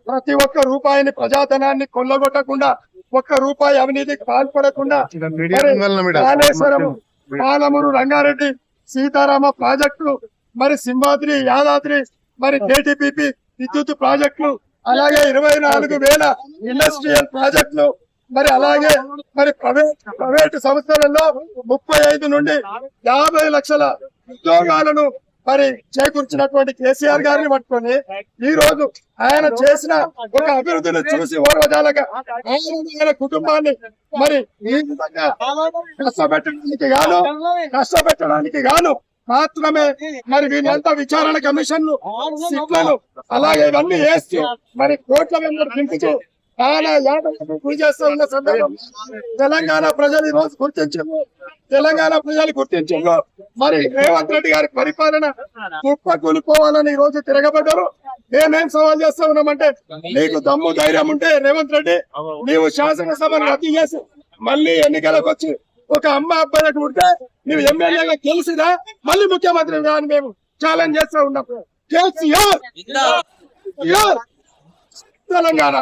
ప్రతి ఒక్క రూపాయిని ప్రజాధనాన్ని కొల్లగొట్టకుండా, ఒక్క రూపాయి అవినీతికి పాల్పడకుండా కాళేశ్వరం, పాలమూరు రంగారెడ్డి, సీతారామ ప్రాజెక్టులు, మరి సింహాద్రి, యాదాద్రి, మరి కేటీపీపీ విద్యుత్ ప్రాజెక్టులు, అలాగే 24,000 ఇండస్ట్రియల్ ప్రాజెక్టులు, మరి అలాగే మరి ప్రైవేట్ సంస్థలలో 35 నుండి 50 లక్షల ఉద్యోగాలను మరి చేకూర్చినటువంటి కేసీఆర్ గారిని పట్టుకొని ఈ రోజు ఆయన చేసిన ఒక అభివృద్ధిని చూసి ఓర్వజాలగా ఆయన కుటుంబాన్ని మరి ఈ విధంగా కష్టపెట్టడానికి గాను మాత్రమే మరి వీళ్ళంతా విచారణ కమిషన్లు, సిట్లను అలాగే ఇవన్నీ వేస్తూ మరి కోట్ల మెంబర్ దింపుతూ చాలా యాదవులకు గురి చేస్తూ ఉన్న సందర్భం తెలంగాణ ప్రజలు ఈ రోజు గుర్తించారు. మరి రేవంత్ రెడ్డి గారి పరిపాలన కుప్పకూలిపోవాలని ఈ రోజు తిరగబడ్డారు. మేమేం సవాల్ చేస్తా ఉన్నామంటే, నీకు దమ్ము ధైర్యం ఉంటే రేవంత్ రెడ్డి నీవు శాసనసభను రద్దు చేసి మళ్ళీ ఎన్నికలకు వచ్చి ఒక అమ్మ అబ్బాయికి ఉంటే నువ్వు ఎమ్మెల్యేగా గెలిచినా మళ్ళీ ముఖ్యమంత్రి అని మేము ఛాలెంజ్ చేస్తా ఉన్నాం. కేసీఆర్ తెలంగాణ